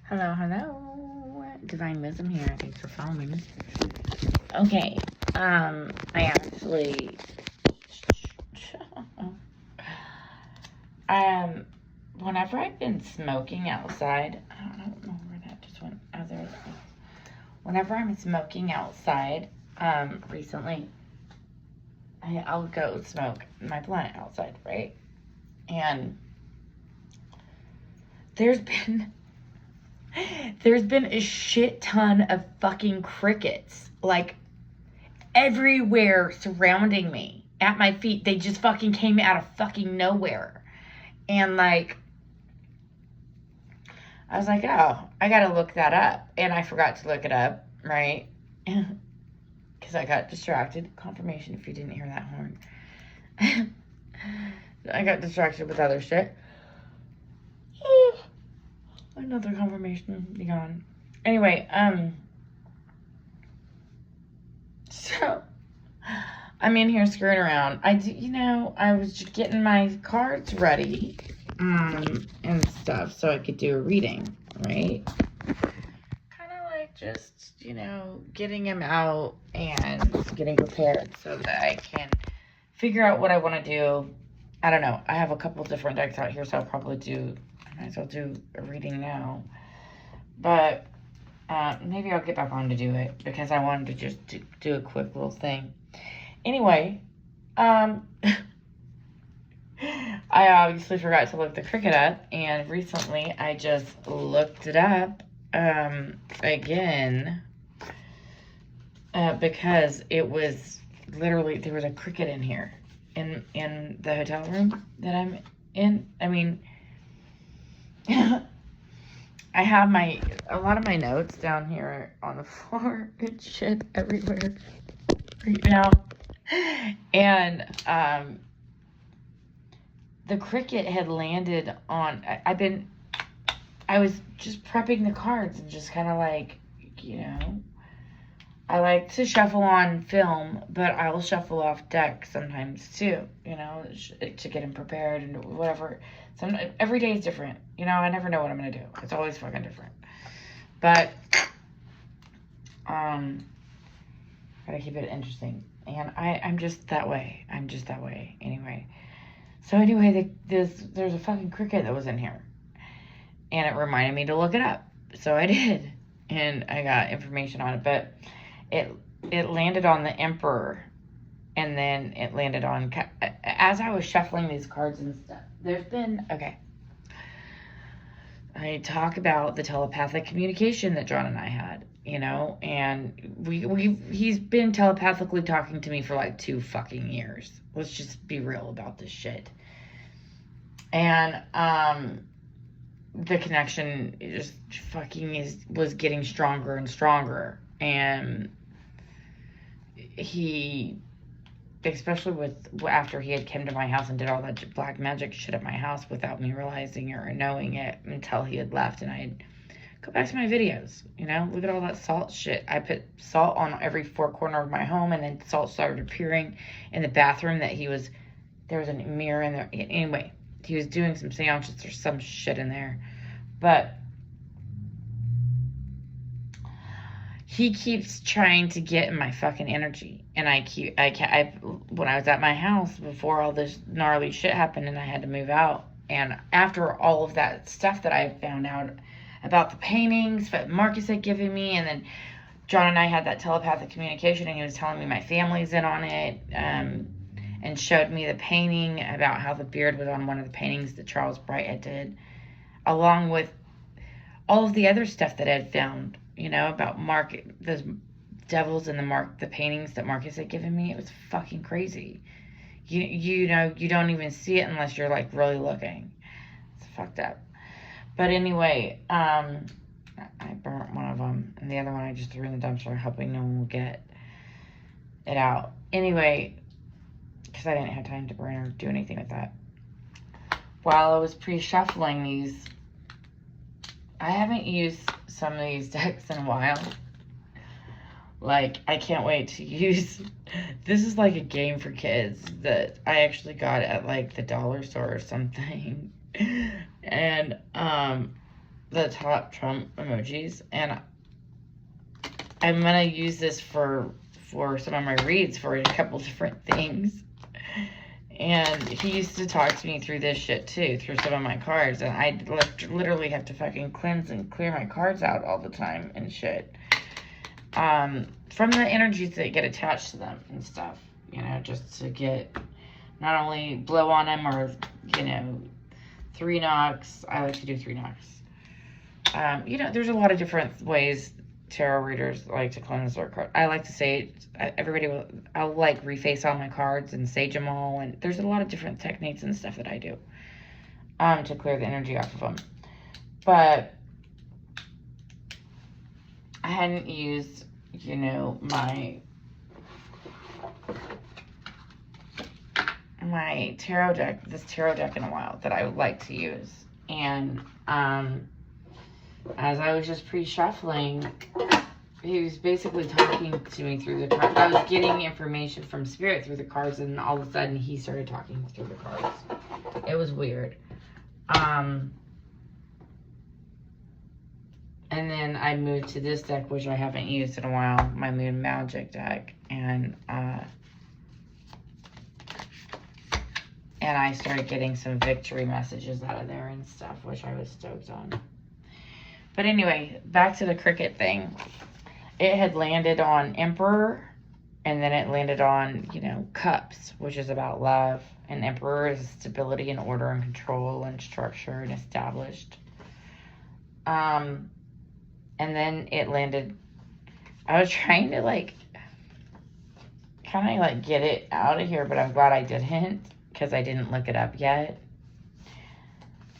Hello, hello. Divine Wisdom here. Thanks for following. Okay. I actually whenever I've been smoking outside, I don't know where that just went. Oh, there it is. Whenever I'm smoking outside, recently I'll go smoke my blunt outside, right? And there's been a shit ton of fucking crickets, like, everywhere surrounding me, at my feet. They just fucking came out of fucking nowhere. And, like, I was like, oh, I gotta look that up. And I forgot to look it up, right? Because I got distracted. Confirmation if you didn't hear that horn. I got distracted with other shit. Another confirmation, be gone. Anyway, so I'm in here screwing around. I was just getting my cards ready, and stuff so I could do a reading, right? Kind of like just, getting them out and getting prepared so that I can figure out what I want to do. I don't know. I have a couple different decks out here, so I might as well do a reading now. But maybe I'll get back on to do it because I wanted to just do a quick little thing. Anyway, I obviously forgot to look the cricket up, and recently I just looked it up again because it was literally, there was a cricket in here in the hotel room that I'm in. I mean, I have a lot of my notes down here on the floor and shit everywhere right now. And the cricket had landed on, I was just prepping the cards and just kind of like, I like to shuffle on film, but I will shuffle off deck sometimes too, to get them prepared and whatever. Every day is different, I never know what I'm going to do. It's always fucking different. But, gotta keep it interesting. And I'm just that way. Anyway. So anyway, there's a fucking cricket that was in here. And it reminded me to look it up. So I did. And I got information on it. But it landed on the Emperor. And then it landed on... As I was shuffling these cards and stuff, there's been... Okay. I talk about the telepathic communication that John and I had, and he's been telepathically talking to me for like 2 fucking years. Let's just be real about this shit. And, the connection just fucking was getting stronger and stronger. And he, especially after he had come to my house and did all that black magic shit at my house without me realizing or knowing it until he had left, and I'd go back to my videos, look at all that salt shit. I put salt on every 4 corner of my home, and then salt started appearing in the bathroom there was a mirror in there. Anyway, he was doing some seances or some shit in there, but he keeps trying to get in my fucking energy. And when I was at my house before all this gnarly shit happened and I had to move out, and after all of that stuff that I found out about the paintings that Marcus had given me, and then John and I had that telepathic communication, and he was telling me my family's in on it, and showed me the painting about how the beard was on one of the paintings that Charles Bright did, along with all of the other stuff that I had found, about those devils and the paintings that Marcus had given me. It was fucking crazy. You don't even see it unless you're like really looking. It's fucked up. But anyway, I burnt one of them, and the other one I just threw in the dumpster, hoping no one will get it out. Anyway, because I didn't have time to burn or do anything with that. While I was pre-shuffling these, I haven't used some of these decks in a while. Like, I can't wait to use... This is like a game for kids that I actually got at like the dollar store or something. And the top Trump emojis, and I'm gonna use this for some of my reads for a couple different things. And he used to talk to me through this shit too, through some of my cards, and I literally have to fucking cleanse and clear my cards out all the time and shit. From the energies that get attached to them and stuff, you know, just to get, not only blow on them or, you know, 3 knocks. I like to do 3 knocks. You know, there's a lot of different ways tarot readers like to cleanse their cards. I like to say, I'll like reface all my cards and sage them all, and there's a lot of different techniques and stuff that I do to clear the energy off of them. But I hadn't used, you know, my tarot deck, this tarot deck in a while that I would like to use. And as I was just pre-shuffling, he was basically talking to me through the cards. I was getting information from Spirit through the cards, and all of a sudden he started talking through the cards. It was weird. And then I moved to this deck, which I haven't used in a while, my Moon Magic deck, and I started getting some victory messages out of there and stuff, which I was stoked on. But anyway, back to the cricket thing. It had landed on Emperor, and then it landed on, you know, Cups, which is about love. And Emperor is stability and order and control and structure and established. And then it landed, I was trying to, like, kind of, like, get it out of here, but I'm glad I didn't, because I didn't look it up yet.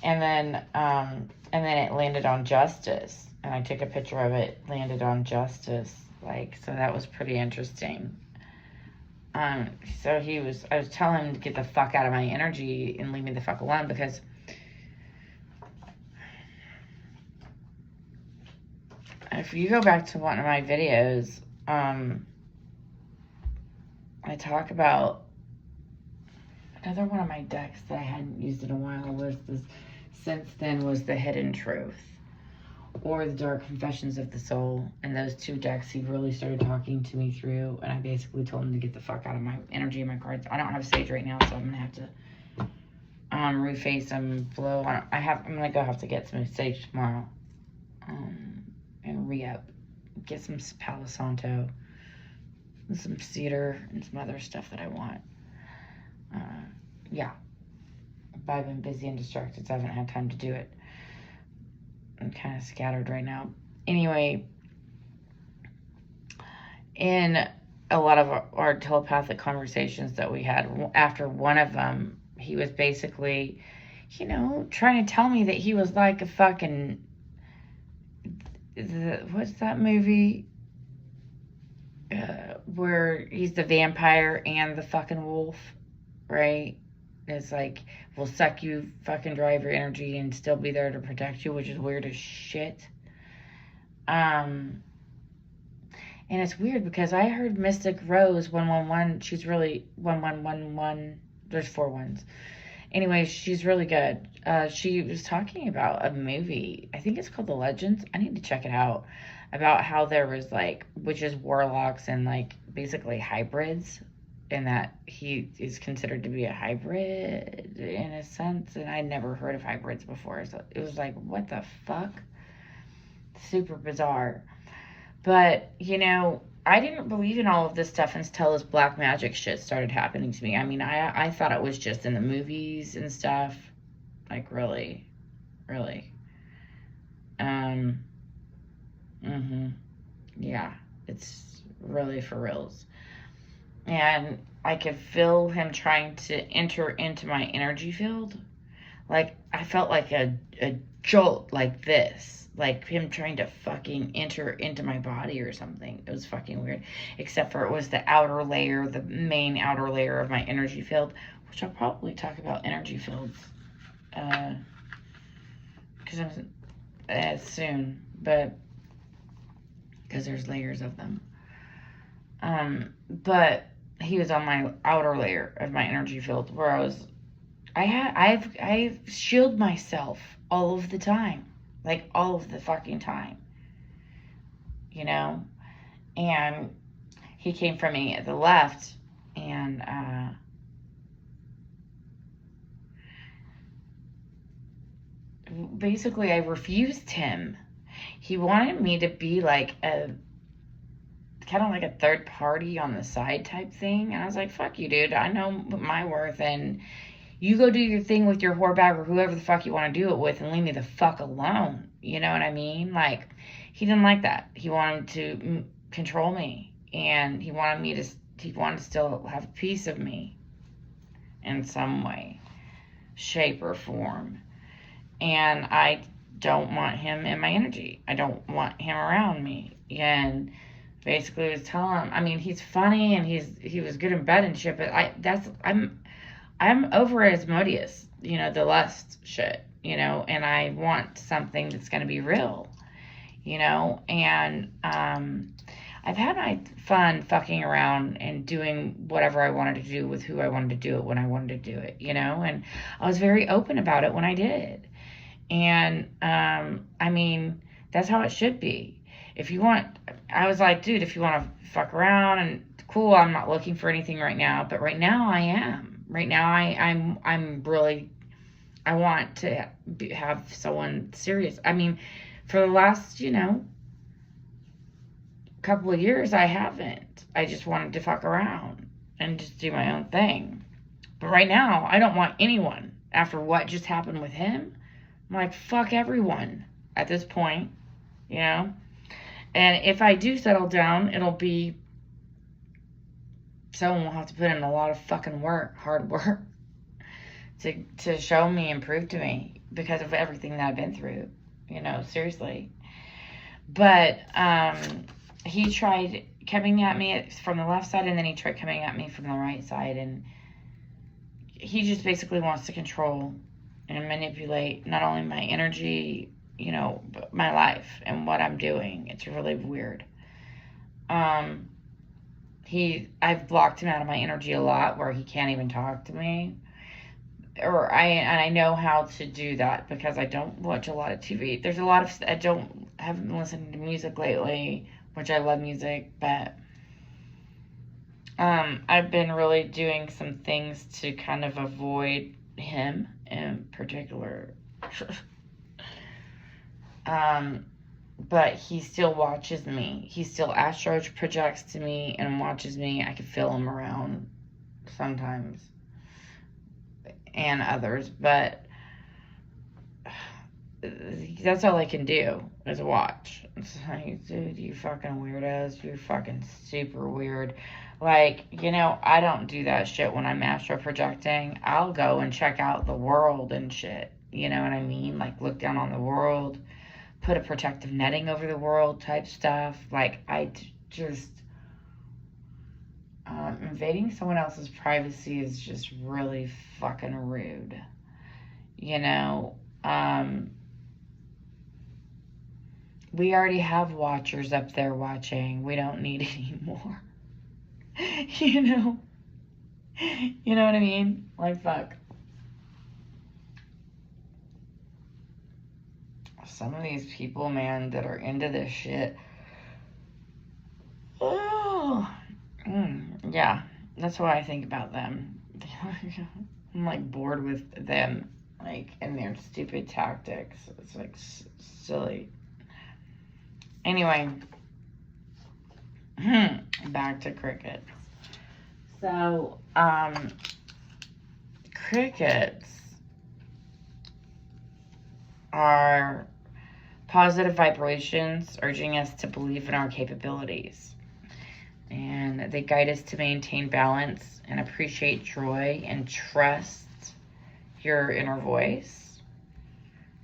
And then it landed on Justice, and I took a picture of it, landed on Justice, like, so that was pretty interesting. So I was telling him to get the fuck out of my energy and leave me the fuck alone, because if you go back to one of my videos, I talk about another one of my decks that I hadn't used in a while was this, since then, was the Hidden Truth or the Dark Confessions of the Soul. And those 2 decks he really started talking to me through, and I basically told him to get the fuck out of my energy and my cards. I don't have sage right now, so I'm gonna have to reface them, blow on. I'm gonna go have to get some sage tomorrow, and re-up, get some Palo Santo, and some cedar, and some other stuff that I want. Yeah, but I've been busy and distracted, so I haven't had time to do it. I'm kind of scattered right now. Anyway, in a lot of our telepathic conversations that we had, after one of them, he was basically, you know, trying to tell me that he was like a fucking, what's that movie? Where he's the vampire and the fucking wolf, right? It's like, we'll suck you fucking dry of your energy and still be there to protect you, which is weird as shit. And it's weird because I heard Mystic Rose 111. She's really 1111. There's 4 ones. Anyways, she's really good. She was talking about a movie. I think it's called The Legends. I need to check it out. About how there was like witches, warlocks, and like basically hybrids. And that he is considered to be a hybrid in a sense. And I'd never heard of hybrids before. So it was like, what the fuck? Super bizarre. But, you know, I didn't believe in all of this stuff until this black magic shit started happening to me. I mean, I thought it was just in the movies and stuff. Like, really. Really. Yeah. It's really for reals. And I could feel him trying to enter into my energy field. Like, I felt like a jolt like this. Like him trying to fucking enter into my body or something. It was fucking weird. Except for it was the outer layer, the main outer layer of my energy field. Which I'll probably talk about energy fields. Because I'm soon. But, because there's layers of them. But he was on my outer layer of my energy field where I shield myself all of the time. Like, all of the fucking time. You know? And he came from me at the left, and basically I refused him. He wanted me to be like a kind of like a third party on the side type thing. And I was like, fuck you, dude. I know my worth, and you go do your thing with your whore bag or whoever the fuck you want to do it with, and leave me the fuck alone. You know what I mean? Like, he didn't like that. He wanted to control me, and he wanted to still have a piece of me in some way, shape, or form. And I don't want him in my energy. I don't want him around me. And basically was telling him, I mean, he's funny and he was good in bed and shit, but I'm over Asmodeus, you know, the lust shit, you know, and I want something that's going to be real, you know. And I've had my fun fucking around and doing whatever I wanted to do with who I wanted to do it when I wanted to do it, you know. And I was very open about it when I did. And I mean, that's how it should be. If you want, I was like, dude, if you want to fuck around, and cool, I'm not looking for anything right now, but right now I am. Right now I'm really, I want to have someone serious. I mean, for the last, you know, couple of years, I haven't. I just wanted to fuck around and just do my own thing. But right now, I don't want anyone. After what just happened with him, I'm like, fuck everyone at this point, you know? And if I do settle down, it'll be someone will have to put in a lot of fucking work, hard work, to show me and prove to me, because of everything that I've been through, you know, seriously. But he tried coming at me from the left side, and then he tried coming at me from the right side, and he just basically wants to control and manipulate not only my energy, you know, but my life and what I'm doing. It's really weird. I've blocked him out of my energy a lot, where he can't even talk to me. I know how to do that because I don't watch a lot of TV. There's a lot of, haven't been listening to music lately, which I love music, but I've been really doing some things to kind of avoid him in particular. But he still watches me. He still astro projects to me and watches me. I can feel him around sometimes, and others, but that's all I can do is watch. It's like, dude, you fucking weirdos, you're fucking super weird. Like, you know, I don't do that shit when I'm astro projecting. I'll go and check out the world and shit. You know what I mean? Like, look down on the world, put a protective netting over the world type stuff. Like, I just, invading someone else's privacy is just really fucking rude. You know, we already have watchers up there watching. We don't need any more. You know? You know what I mean? Like, fuck. Some of these people, man, that are into this shit. Oh. Yeah. That's what I think about them. I'm, like, bored with them. Like, and their stupid tactics. It's, like, silly. Anyway. Back to crickets. So, crickets are positive vibrations urging us to believe in our capabilities. And they guide us to maintain balance and appreciate joy and trust your inner voice.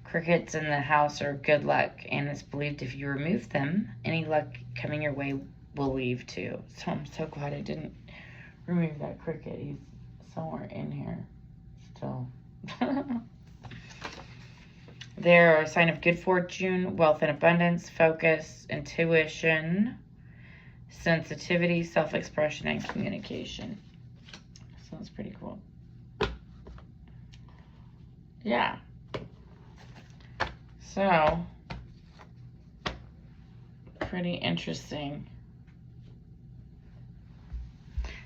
Crickets in the house are good luck, and it's believed if you remove them, any luck coming your way will leave too. So I'm so glad I didn't remove that cricket. He's somewhere in here still. They're a sign of good fortune, wealth and abundance, focus, intuition, sensitivity, self-expression, and communication. So that's pretty cool. Yeah. So, pretty interesting.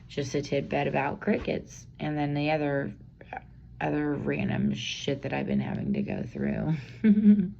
Just a tidbit about crickets, and then the other random shit that I've been having to go through.